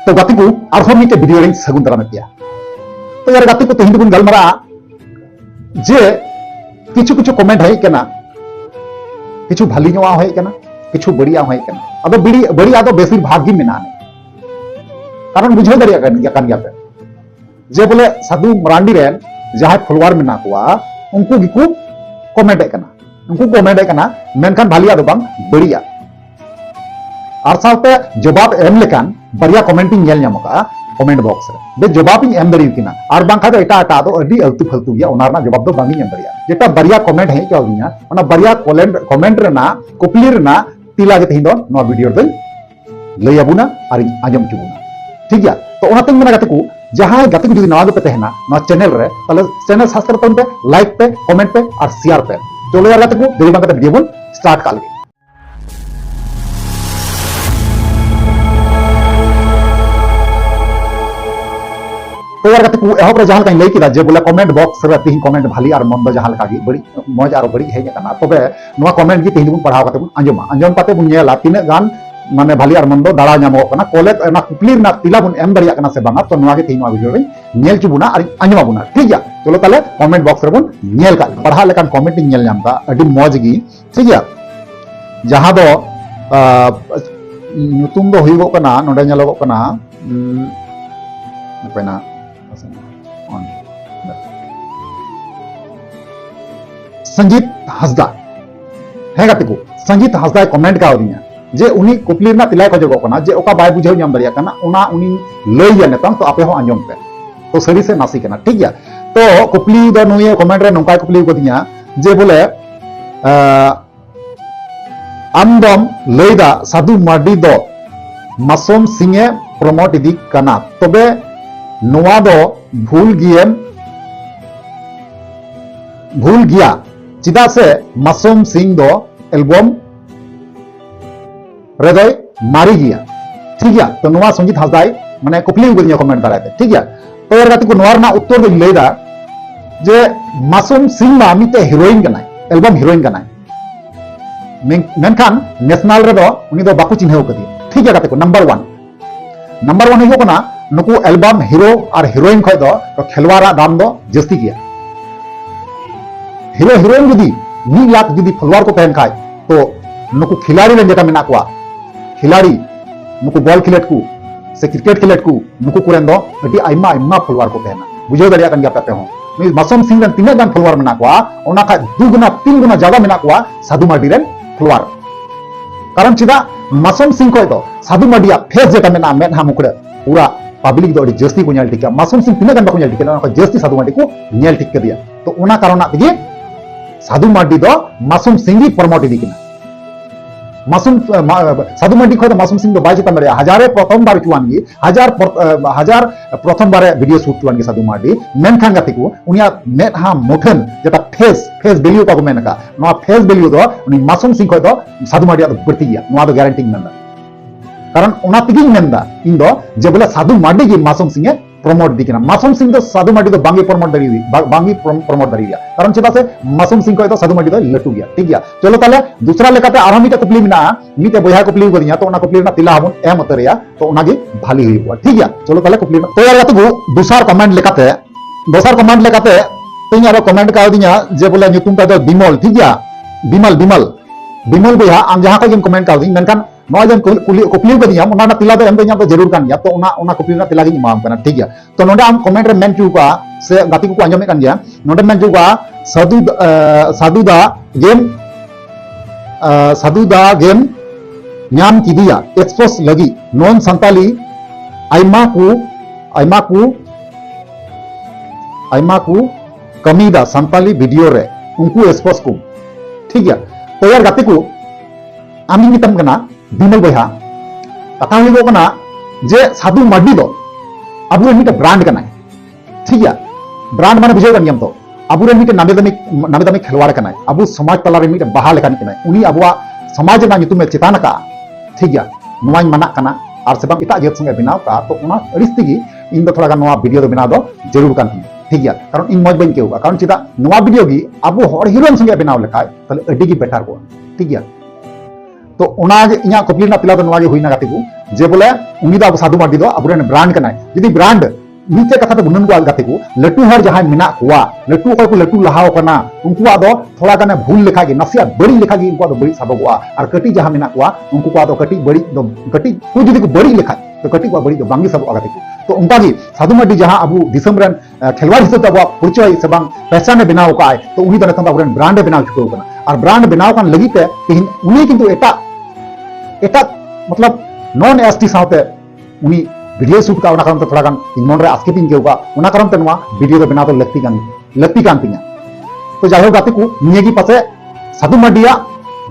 तो गाती को आरहम मिटे वीडियो रिंग सगुन दाराम पेया तो यार गाती को तेहिन बुन गलमारा जे किछु किछु कमेंट है केना किछु भाली नवा है केना किछु बढ़िया है केना अब बढ़िया तो बेसिर भाग ही मेना कारण बुझे दरिया kan गया पे जे बोले साधु मरांडी रेन जहां फॉलोअर मेना कोआ उनको गिकु कमेंट है केना उनको कमेंट है केना मेनखान भालिया दो बांग बढ़िया और साथे जवाब एम लेकान बढ़िया कमेंटिंग नेल ᱧᱟᱢᱚᱜᱼᱟ कमेंट बॉक्स रे बे जवाब इन एम दरी किना और बांखा दो एटा एटा दो अडी अल्तु फलतु गया ओनार ना जवाब दो बांगी एम दरिया जेटा बढ़िया कमेंट है क्या होगिया ओना बढ़िया कमेंट रेना कुपली रेना तिला के तेहिन दो नो वीडियो दो लई आबुना और आजम चुबुना ठीक गया तो ओना तिंग मेना गाते को जहां गाते को जुदी नवा पे तेहना नो चैनल रे ताले चैनल सब्सक्राइब पे लाइक पे कमेंट पे और शेयर पे चलो यार गाते को देरी बांगा वीडियो बन स्टार्ट कर ले तो यार गाते को एहब रे जहां काई लई किदा जे बोले कमेंट बॉक्स रे तिहिन कमेंट भाली और मंद जहां लका गी बड़ी मौज और बड़ी हेज काना तबे नवा कमेंट गी तिहिन बुन पढ़ाव काते बुन अंजम पाते बुन नेला तिने गान माने भाली और मंद दाड़ा ᱧᱟᱢᱚᱜ कना कॉलेज ना कुपली ना तिला बुन एम दरिया कना से बांगा तो नवा गे तिहिन नवा वीडियो रे नेल चुबुना और अंजमा बुना ठीक गया चलो ताले कमेंट बॉक्स रे बुन नेल का पढ़ा लेकान कमेंटिंग नेल ᱧᱟᱢ दा अडी मौज गी ठीक गया जहां दो ᱧᱩᱛᱩᱢ दो हुइगो कना नोडे नेलगो कना नपेना संजीत हंसदा है गाते को संजीत हंसदा कमेंट का दिया जे उनी कुपली ना तिलाय खजगो कना जे ओका बाय बुझेव ᱧᱟᱢ दरिया कना ओना उनी लई या नेतम तो आपे हो अंजम पे तो सरी से नासी कना ठीक गया तो कुपली दो नुये कमेंट रे नोका कुपली को दिया जे बोले आमदम लईदा साधु मार्डी दो मासुम सिंगे प्रमोट इदी कना तबे नोवा दो भूल गया चिदा से मासूम सिंह दो एल्बम रेदय मारी गया ठीक गया तो नोवा संजीत हंसदाई माने कुपली उगदिया कमेंट दाराते ठीक गया तो यार गाती को नोवार ना उत्तर दो लैदा जे मासूम सिंह मा मिते हीरोइन कनाय एल्बम हीरोइन कनाय मेनखान नेशनल रे दो उनी दो बाकु चिन्हव कदी ठीक गया गाते को नंबर 1 हो कना नुकु एल्बम हीरो और हीरोइन खय दो तो खेलवारा दाम दो जस्ती गया हीरो हीरोइन जुदी 1 लाख जुदी फॉलोअर को तहन खाय तो नुकु खिलाड़ी रे जेटा मेना कोआ खिलाड़ी नुकु बॉल खिलेट को से क्रिकेट खिलेट को नुकु कुरेन दो अडी आइमा आइमा फॉलोअर को तहना बुझो दरिया कन गया पे हो मी मासूम सिंह रन तिना गान फॉलोअर मेना कोआ ओना खा 2 गुना 3 गुना ज्यादा मेना कोआ साधु मार्डी रे फॉलोअर कारण चिदा मासूम सिंह को तो साधु मार्डिया फेस जेटा मेना मेना मुकड़े पूरा पब्लिक दो जस्ती को नेल टिका मासूम सिंह तिना गान को नेल टिका ना जस्ती साधु मार्डी को नेल टिक दिया तो ओना कारण तगे साधु मार्डी दो मासूम सिंह प्रमोट इदी किना मासूम साधु मार्डी खो तो मासूम सिंह दो बाय चिता मेरे हजारे प्रथम बार चुवान गी हजार प्रथम बार वीडियो शूट चुवान गी साधु मार्डी मेन खान गाती को उनिया मेट हा मोठन जेटा फेस वैल्यू का को मेन का नो फेस वैल्यू दो उनी मासूम सिंह खो तो साधु मार्डी दो बढ़ती गया नो दो गारंटी मेनदा कारण ओना तिगिन मेनदा इन दो जे बोले साधु मार्डी गी मासूम सिंह प्रमोट दी किना मासूम सिंह तो साधु मार्डी तो बांगी प्रमोट दरी गया कारण चिदा से मासूम सिंह को तो साधु मार्डी तो लटू गया ठीक गया चलो ताले दूसरा लेकाते आरो मिटे कुपली मिना मिटे बोया कुपली को दिया तो ओना कुपली ना तिला हबन एम उतरिया तो ओना गी भाली हुई ठीक गया चलो ताले कुपली तो यार तो दूसरा कमेंट लेकाते तो यार कमेंट का दिया जे बोले ᱧᱩᱛᱩᱢ का तो बिमल ठीक गया बिमल बोया आम जहां का कमेंट का दी मेनखान नॉय जन कुपली को दिया ओना तिला दो एम तो जरूर कान गया तो ओना कुपली ना तिला गी माम कना ठीक गया तो नोडे आम कमेंट रे मेन चुका से गाती को आंजमे कान गया नोडे मेन चुका साधु दा गेम ᱧᱟᱢ किदिया एक्सपोस लगी नॉन संताली आइमा को कमीदा संताली वीडियो रे उनको एक्सपोस को ठीक गया तो यार गाती को आमी मितम कना बिमल बहा कथा हुई कना जे साधु मार्डी दो अब मिटे ब्रांड कना ठीक गया ब्रांड माने बुझे गन तो अब मिटे नामे दामी खेलवाड़ कना अब समाज तला रे मिटे बहा लेकान कना उनी अब समाज ना ᱧᱩᱛᱩᱢ चेतान का ठीक गया नोवाñ माना कना और से बांग इटा जेत संगे बनाव का तो ओना अरिस्तिगी इन दो थोड़ा गान नोवा वीडियो दो बनाव दो जरूर कान ठीक गया कारण इन मज बन केउगा कारण चिदा नोवा वीडियो गी अब हर हीरोइन संगे बनाव लेखाय तले अडी गी बेटर को ठीक गया तो इना कपली पिला तो हुईना गाते को जे बोले उनी दो साधु मार्डी दो अब ब्रांड कनाय यदि ब्रांड मीटे कथा तो गुनन को गाते को लटू हर जहां मेना कुआ लटू को लटू लहाव कना उनकुआ दो थोड़ा गाने भूल लेखा गे नसिया बड़ी लेखा गे उनकुआ दो बड़ी साबगोआ और कटी जहां मेना कुआ उनकुआ दो कटी बड़ी दो कटी को जदि को बड़ी लेखा तो कटी को बड़ी दो बांगी साबगोआ गाते को तो उनका भी साधु मार्डी जहां अबू दिसम रन खेलवाड़ हिसाब अब परिचय से बांग पहचान बनाव का तो उनी तो अब ब्रांड बनाव चुके कना और ब्रांड बनाव कान लगी ते तिहिन उनी किंतु एटा मतलब नॉन एसटी साथे उनी वीडियो शूट का कारण थोड़ा गान इन मन रे आस्कित इन केउका उना कारण ते नवा वीडियो तो बनाव तो लगती कान तिया तो जाय हो गाते को नियगी पासे साधु मार्डिया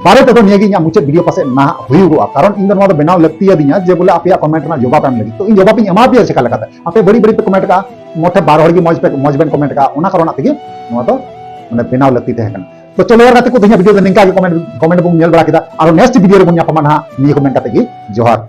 बारे तो नियगी nya मुचे वीडियो पासे ना हुईगोआ कारण इन नवा तो बनाव लगती दिया जे बोले आपे कमेंट ना जवाब एम लगी तो इन जवाब इन एमा पे से लगा आपे बड़ी बड़ी पे कमेंट का मोटे 12 हड़ की मौज बेन कमेंट का उना कारण आते नवा तो माने बनाव लगती थे तो चलो यार गाते को वीडियो निंका कमेंट बन नेल बड़ा किदा और नेक्स्ट वीडियो रे बन ᱧᱟᱯᱟᱢᱟ ना निये कमेंट काते जोहार।